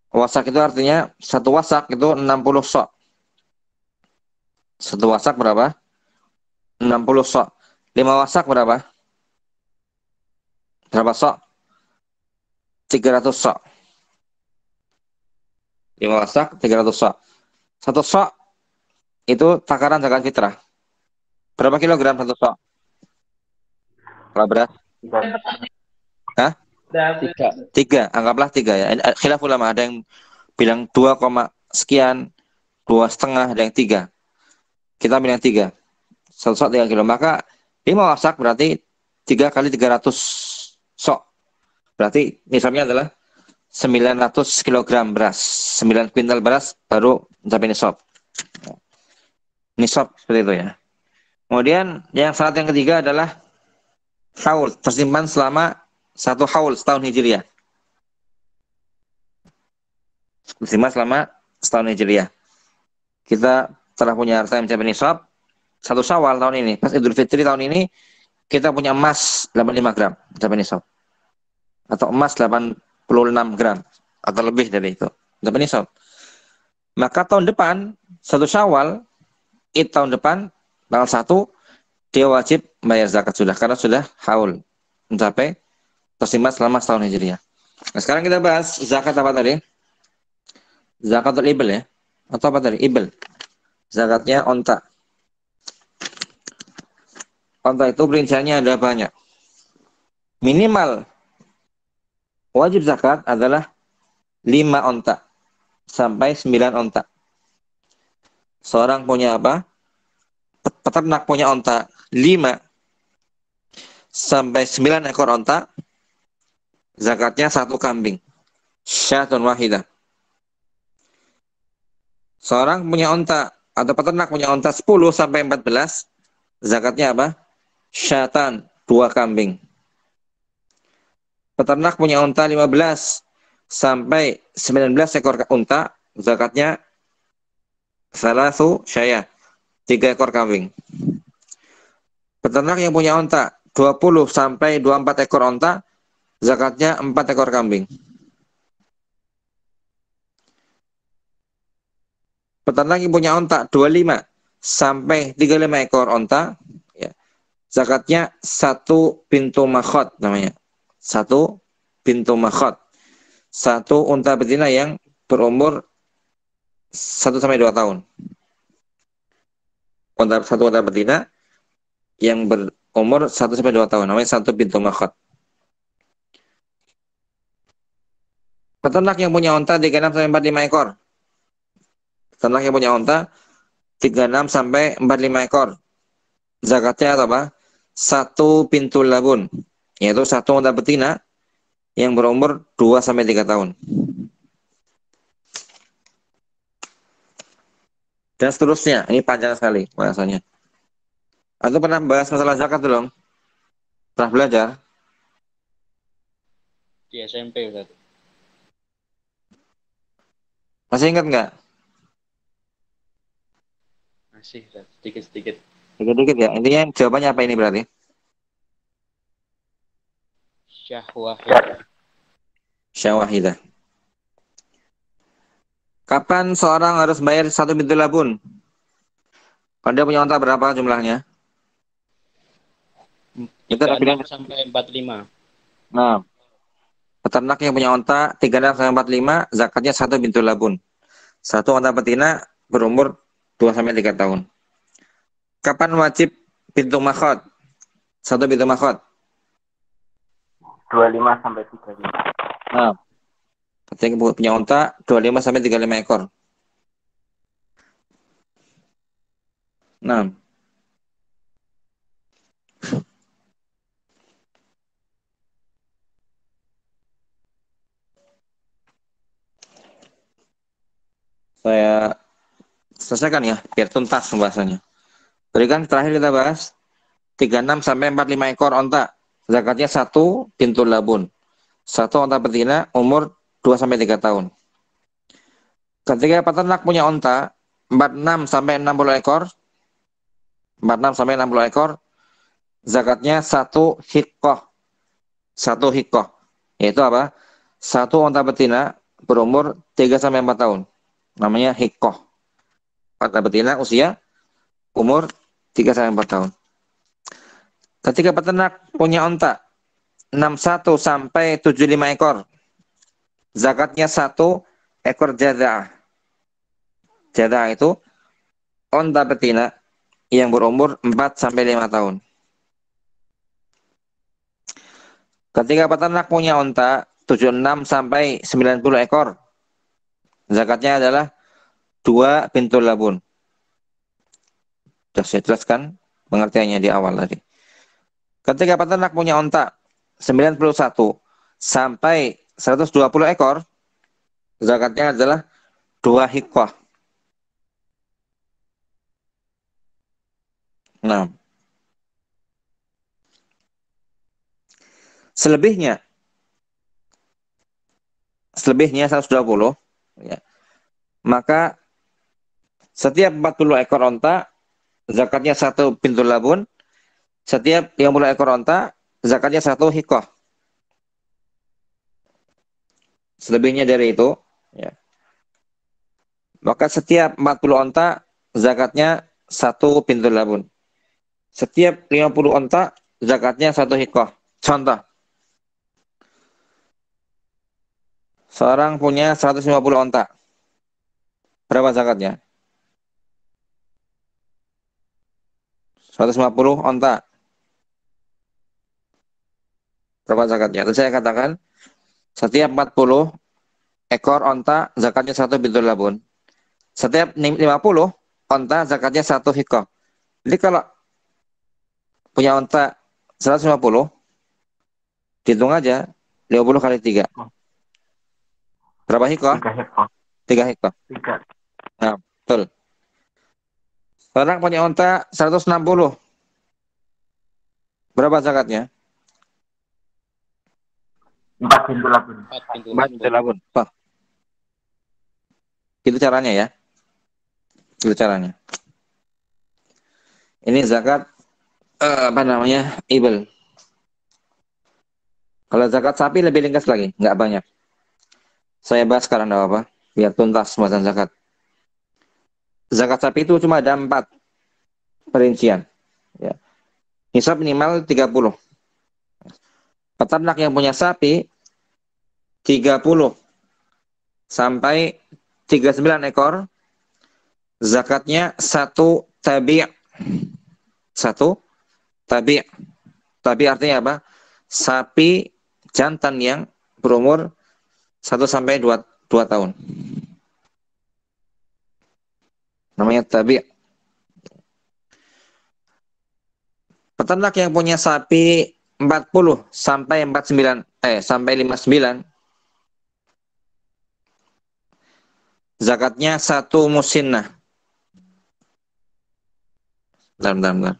Wasak itu artinya satu wasak itu 60 sok. Satu wasak berapa? 60 sok. 5 wasak berapa? Berapa sok? 300 sok. 5 wasak 300 sok. Satu sok itu takaran zakat fitrah. Berapa kilogram satu sok? Kalau beras? 3. Hah? 3. Anggaplah 3 ya. Khilaf ulama, ada yang bilang 2, sekian, 2,5, ada yang 3. Kita bilang 3. Satu sok 3 kilo. Maka 5 wasak berarti 3 kali 300 sok. Berarti nisabnya adalah 900 kilogram beras. 9 kuintal beras baru mencapai nisab. Nisab seperti itu ya. Kemudian yang syarat yang ketiga adalah haul, tersimpan selama 1 haul setahun hijriah. Tersimpan selama setahun hijriah. Kita telah punya harta yang mencapai nisab 1 Syawal tahun ini. Pas Idul Fitri tahun ini kita punya emas 85 gram mencapai nisab. Atau emas 86 gram atau lebih dari itu mencapai nisab. Maka tahun depan 1 Syawal tahun depan tanggal 1 dia wajib bayar zakat sudah karena sudah haul mencapai tersimpan selama setahun hijriah. Nah, sekarang kita bahas zakat apa tadi? Zakatul ibl ya. Atau apa tadi? Ibl. Zakatnya onta. Onta itu perinciannya ada banyak. Minimal wajib zakat adalah 5 onta sampai 9 onta. Seorang punya apa? Peternak punya onta 5 sampai 9 ekor onta, zakatnya 1 kambing. Syatun wahidah. Seorang punya onta atau peternak punya onta 10 sampai 14, zakatnya apa? Syatan, 2 kambing. Peternak punya onta 15 sampai 19 ekor unta, zakatnya salasu syayah, 3 ekor kambing. Peternak yang punya onta 20 sampai 24 ekor onta, zakatnya 4 ekor kambing. Peternak yang punya onta 25 sampai 35 ekor onta, ya, zakatnya 1 pintu makhot namanya. 1 pintu makhot. 1 unta betina yang berumur 1 sampai 2 tahun. 1 unta betina yang berumur 1 sampai 2 tahun namanya 1 pintu makhot. Peternak yang punya unta 36 sampai 45 ekor. Peternak yang punya unta 36 sampai 45 ekor. Zakatnya apa? 1 pintu labun, yaitu 1 unta betina yang berumur 2 sampai 3 tahun. Dan seterusnya. Ini panjang sekali bahasanya. Anda pernah bahas masalah zakat belum? Pernah belajar? Di SMP Ustaz. Masih ingat nggak? Masih Ustaz, sedikit-sedikit. Dikit-dikit ya. Intinya jawabannya apa ini berarti? Syahwahidah. Syawahidah. Kapan seorang harus bayar 1 pintu labun? Kalau dia punya unta berapa jumlahnya? Itu ada pilihan. 36 sampai 45. Nah, peternak yang punya unta 36 sampai 45, zakatnya 1 bintul labun. 1 unta betina berumur 2 sampai 3 tahun. Kapan wajib bintu makhot? 1 bintu makhot. 25 sampai 35. Nah, ketika punya unta 25 sampai 35 ekor. Nah, saya selesaikan ya, biar tuntas pembahasannya. Berikan terakhir kita bahas 36 sampai 45 ekor onta. Zakatnya 1 bintul labun. 1 onta betina umur 2 sampai 3 tahun. Ketika peternak punya onta 46 sampai 60 ekor, 46 sampai 60 ekor, zakatnya 1 hikkoh. 1 hikkoh. Yaitu apa? 1 onta betina berumur 3 sampai 4 tahun. Namanya hikkoh. Onta betina usia umur 3 sampai 4 tahun. Ketika peternak punya onta 61 sampai 75 ekor, zakatnya 1 ekor jaza'ah. Jaza'ah itu onta betina yang berumur 4 sampai 5 tahun. Ketika peternak punya onta 76 sampai 90 ekor, zakatnya adalah 2 bintul labun. Sudah saya jelaskan pengertiannya di awal tadi. Ketika peternak punya onta 91 sampai 120 ekor, zakatnya adalah 2 hikkoh. Nah, selebihnya 120 ya. Maka setiap 40 ekor onta zakatnya 1 bintul labun. Setiap 50 ekor onta zakatnya 1 hikkoh. Selebihnya dari itu ya. Maka setiap 40 onta zakatnya 1 bintul labun. Setiap 50 onta zakatnya 1 hikkoh. Contoh, seorang punya 150 onta. Berapa zakatnya? 150 onta. Berapa zakatnya? Tadi saya katakan setiap 40 ekor onta zakatnya 1 bintul labun. Setiap 50 onta zakatnya 1 hikkoh. Jadi kalau punya onta 150, dihitung aja 50 kali 3. Berapa hikkoh? 3 hektar. 3 hikkoh. 3. Nah, betul. Seorang punya onta 160. Berapa zakatnya? 4 pintu labun. 4 pintu 4 bintul labun. Oh. Itu caranya ya. Itu caranya. Ini zakat apa namanya? Ibl. Kalau zakat sapi lebih ringkas lagi, nggak banyak. Saya bahas sekarang enggak apa-apa, biar tuntas pembahasan zakat. Zakat sapi itu cuma ada 4 perincian. Ya. Nisab minimal 30. Peternak yang punya sapi 30 sampai 39 ekor, zakatnya 1 tabi'. 1 tabi'. Tabi' artinya apa? Sapi jantan yang berumur 1 sampai 2 tahun. Namanya tabi'. Peternak yang punya sapi 40 sampai 49 sampai 59, zakatnya 1 musinnah. Bentar.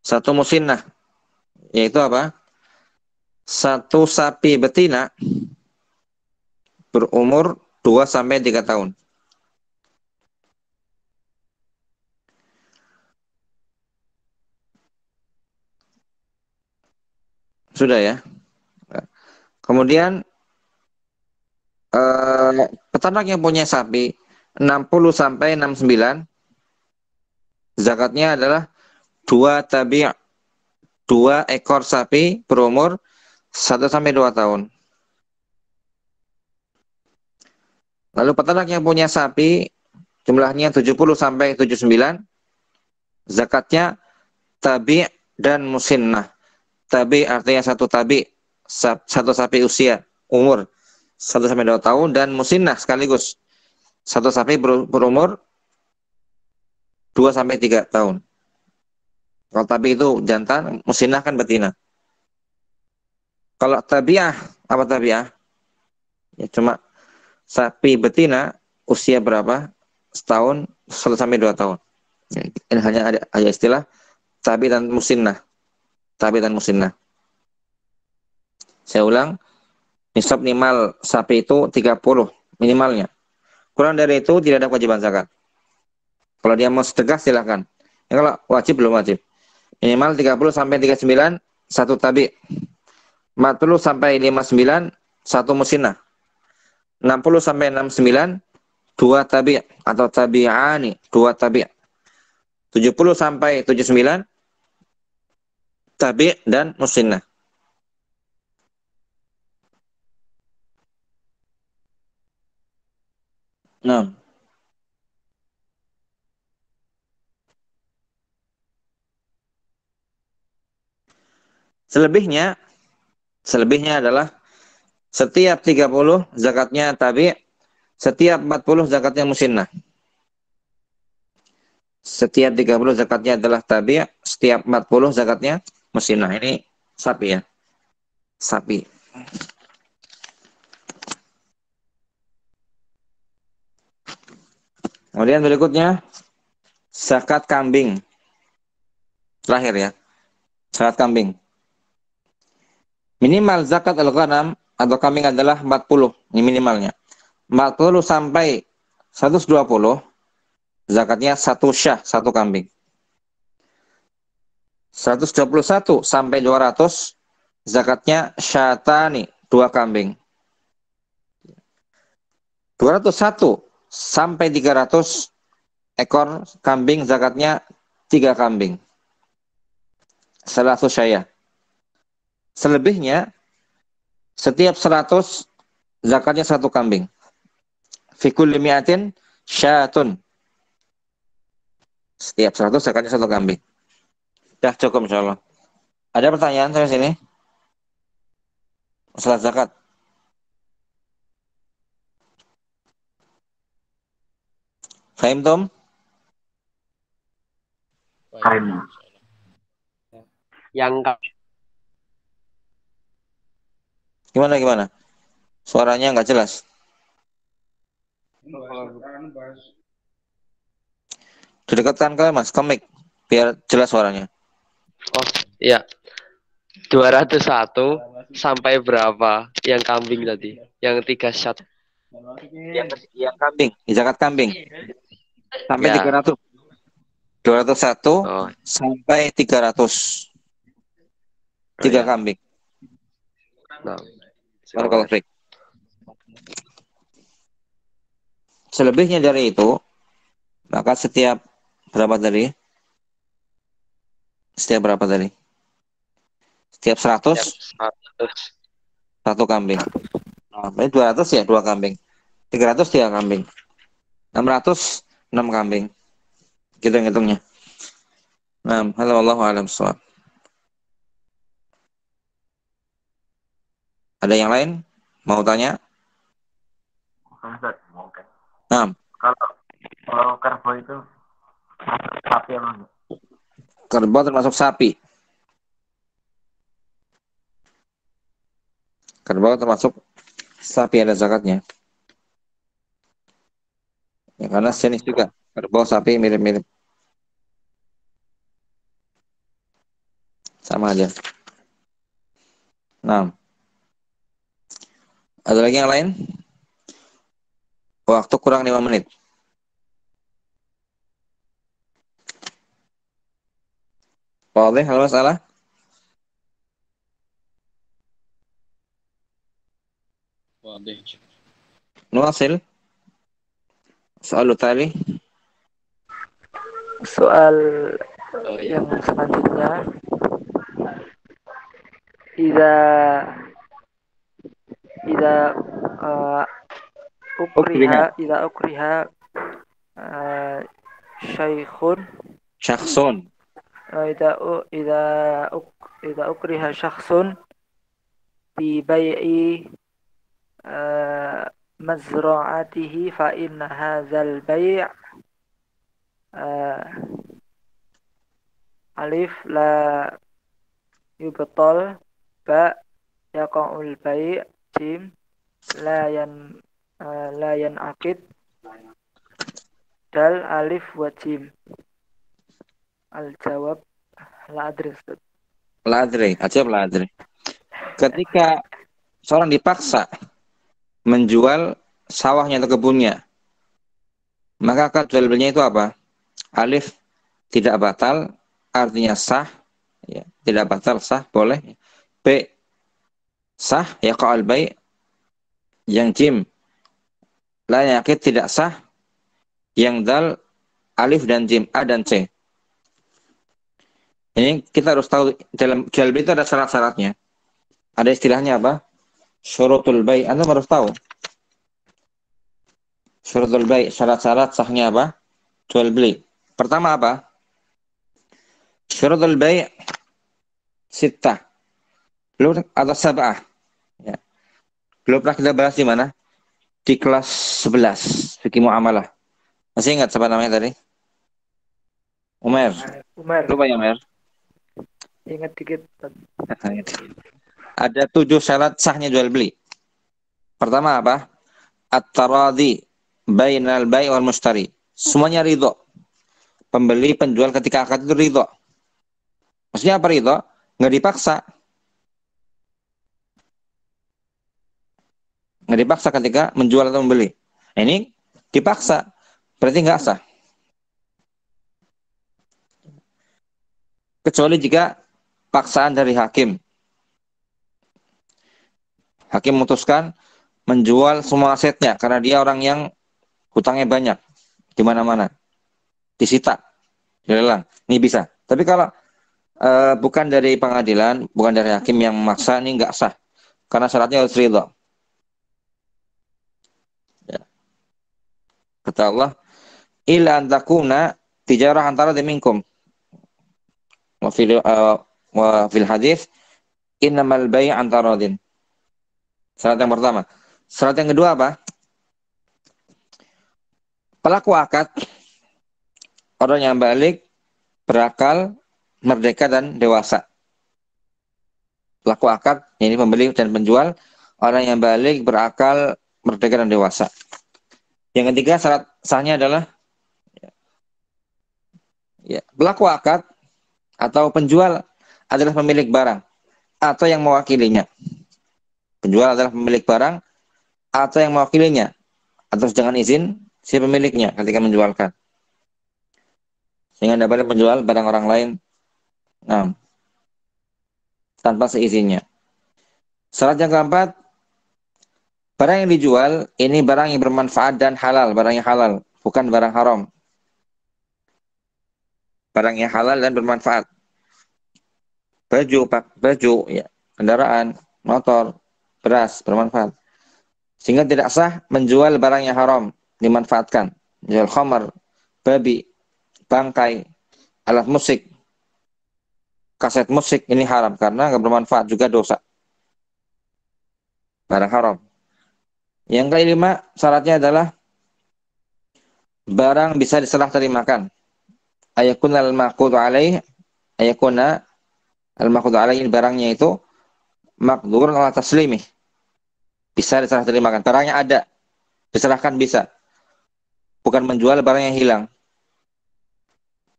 1 musinnah yaitu apa? 1 sapi betina berumur 2 sampai 3 tahun. Sudah ya. Kemudian peternak yang punya sapi 60 sampai 69, zakatnya adalah 2 ekor sapi berumur 1 sampai 2 tahun. Lalu peternak yang punya sapi jumlahnya 70 sampai 79, zakatnya tabi' dan musinnah. Tabi artinya satu tabi, satu sapi usia umur 1 sampai 2 tahun, dan musinnah sekaligus satu sapi berumur 2 sampai 3 tahun. Kalau tabi itu jantan, musinnah kan betina. Kalau tabi'ah, apa tabi'ah? Ya cuma sapi betina usia berapa? Setahun, 1 sampai 2 tahun. Ini hanya ada istilah tabi dan musinnah. Tabi dan musinnah. Saya ulang, nisab minimal sapi itu 30 minimalnya. Kurang dari itu tidak ada kewajiban zakat. Kalau dia mau sedekah silakan. Ya, kalau wajib belum wajib. Minimal 30 sampai 39 satu tabi. 40 sampai 59 satu musinnah. 60 sampai 69 2 tabi' atau tabi'ani, 2 tabi'. 70 sampai 79 tabi' dan musinnah. Nah, selebihnya adalah setiap 30 zakatnya tabi', setiap 40 zakatnya musinnah. Setiap 30 zakatnya adalah tabi', setiap 40 zakatnya musinnah. Ini sapi ya. Sapi. Kemudian berikutnya zakat kambing. Terakhir ya. Zakat kambing. Minimal zakat al-ghanam atau kambing adalah 40. Ini minimalnya. 40 sampai 120 zakatnya satu syah, satu kambing. 121 sampai 200 zakatnya syatani, 2 kambing. 201 sampai 300 ekor kambing zakatnya 3 kambing. Salah satu syah. Selebihnya setiap 100 zakatnya 1 kambing. Fikul limiatin syatun. Setiap 100 zakatnya 1 kambing. Dah cukup insyaallah. Ada pertanyaan sampai sini? Masalah zakat. Fahim Tom? Fahim. Yang Gimana? Suaranya nggak jelas. Didekatkan ke Mas, ke mic, biar jelas suaranya. oh iya 201 sampai berapa yang kambing tadi? Yang 3 shot. Yang kambing, zakat kambing. Sampai Ya. 300. 201 Oh, sampai 300. 3 iya. kambing. Nah. Barakallahu fiik. Selebihnya dari itu, maka setiap berapa tadi? Setiap berapa tadi? Setiap 100 1 kambing. Nah, 200 ya 2 kambing. 300 3 kambing. 600 6 kambing. Kita ngitungnya. Nah, wallahu a'lam bishawab. Ada yang lain? Mau tanya? Ustaz, mungkin. Nah, Kalau kerbau itu sapi apa enggak? kerbau termasuk sapi. Kerbau termasuk sapi, ada zakatnya. Ya, karena jenis juga. Kerbau, sapi mirip-mirip. Sama aja. Nah, ada lagi yang lain? Waktu kurang 5 menit. Boleh, hal masalah? واضح. نواصل. السؤال التالي. soal Oh ya. yang selanjutnya, Ida Ida uh, Ukriha. ukriha uh, syaikhun Syakhsun. Ida ukriha syakhsun bi bai'i mazra'atihi fa inna hadzal bai' uh, alif la yubtal, ba yaqa'ul bai', jim la yanaqid, dal alif wa jim. Al jawab la adri. Ladri. Acap ladri. Ketika seorang dipaksa menjual sawahnya atau kebunnya, maka akad jual belinya itu apa? Alif, tidak batal, artinya sah, ya, tidak batal, sah, boleh. B, sah, yaqa'ul bai'. Yang jim, la yakid, tidak sah. Yang dal, alif dan jim, A dan C. Ini kita harus tahu, dalam jual beli itu ada syarat-syaratnya. Ada istilahnya apa? Syurutul bai'. Anda harus tahu. Syurutul bai', syarat-syarat sahnya apa? Jual beli. Pertama apa? Syurutul bai' sittah. Belum atau sab'ah. Ya. Belum pernah kita bahas di mana? Di kelas 11, fikih muamalah. Masih ingat siapa namanya tadi? Umar. Lupa ya, Umar? Ingat dikit. Ada 7 syarat sahnya jual beli. Pertama apa? At-taradi bainal bai' wal mushtari. Semuanya ridho. Pembeli, penjual ketika akad itu ridho. Maksudnya apa ridho? Nggak dipaksa. Nggak dipaksa ketika menjual atau membeli. Nah, ini dipaksa. Berarti nggak sah. Kecuali jika paksaan dari hakim. Hakim memutuskan menjual semua asetnya karena dia orang yang hutangnya banyak di mana-mana, disita, dilelang. Ini bisa. Tapi kalau bukan dari pengadilan, bukan dari hakim yang memaksa, ini nggak sah karena syaratnya harus ridho. Ya. Kata Allah, illa an takuna tijarah antara minkum. Wa fil hadis innamal bai' antaradin. Syarat yang pertama. Syarat yang kedua apa? Pelaku akad, orang yang balik, berakal, merdeka dan dewasa. Pelaku akad, ini pembeli dan penjual, orang yang balik, berakal, merdeka dan dewasa. Yang ketiga syarat sahnya adalah ya, pelaku akad atau penjual adalah pemilik barang atau yang mewakilinya. Penjual adalah pemilik barang atau yang mewakilinya atas dengan izin si pemiliknya ketika menjualkan. Sehingga tidak boleh menjual barang orang lain tanpa seizinnya. Syarat yang keempat, barang yang dijual ini barang yang bermanfaat dan halal, barang yang halal, bukan barang haram. Barang yang halal dan bermanfaat. Baju, ya, kendaraan, motor, beras, bermanfaat. Sehingga tidak sah menjual barang yang haram, dimanfaatkan. Jual khamar, babi, bangkai, alat musik, kaset musik, ini haram karena nggak bermanfaat, juga dosa. Barang haram. Yang kelima, syaratnya adalah barang bisa diserah terimakan. Ayakuna al-maqdu alaih, ayakuna al-maqdu alaih, barangnya itu maqdurun ala taslimih. Bisa diserah terimakan. Barangnya ada, diserahkan bisa. Bukan menjual barang yang hilang.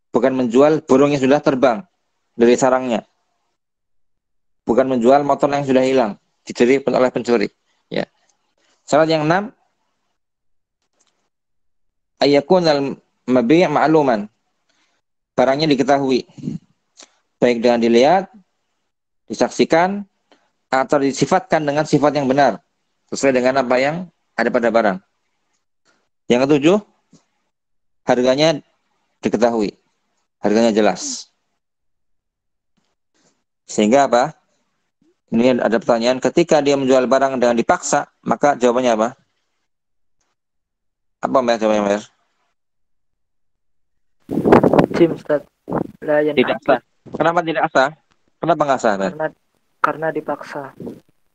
Bukan menjual burung yang sudah terbang dari sarangnya. Bukan menjual motor yang sudah hilang, dicuri oleh pencuri. Ya. Syarat yang 6, ayakuna al-mabi' ma'luman. Barangnya diketahui, baik dengan dilihat, disaksikan, atau disifatkan dengan sifat yang benar, sesuai dengan apa yang ada pada barang. Yang ketujuh, harganya diketahui. Harganya jelas. Sehingga apa? Ini ada pertanyaan, ketika dia menjual barang dengan dipaksa, maka jawabannya apa? Apa Mer jawabannya Mer? Jim Ustaz. La Tidak sah. Kenapa tidak sah? Kenapa nggak sah Mer? Karena dipaksa.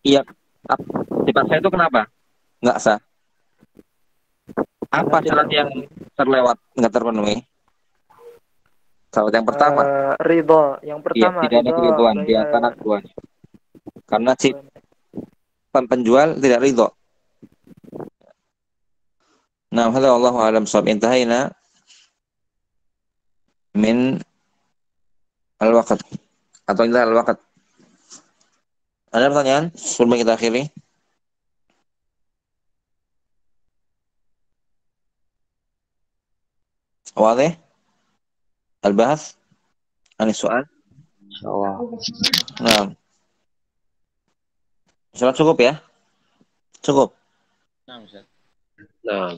Iya, dipaksa itu kenapa? Nggak sah. Apa syarat yang terlewat, nggak terpenuhi? Syarat yang pertama. Ridho. Yang Iya, pertama. tidak ada keriduan di antara keduanya. Karena si penjual tidak ridho. Nah, hadza wallahu a'lam shawab. Intahaina min al-waqt atau indah al-waqt. Ada pertanyaan sebelum kita akhiri? Wazi? Al-bahas? Ani soal? Insyaallah. Nah. Insyaallah cukup ya? Cukup. Nah, Ustaz. Nah.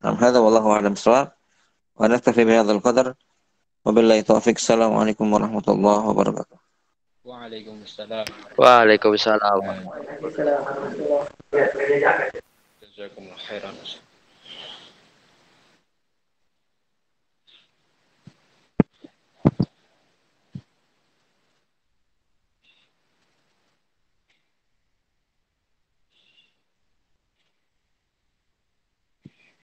هذا والله أعلم الصواب ونكتفي بهذا القدر وبالله التوفيق. السلام عليكم ورحمة الله وبركاته. Waalaikumsalam. Waalaikumsalam. Jazakumullah khairan.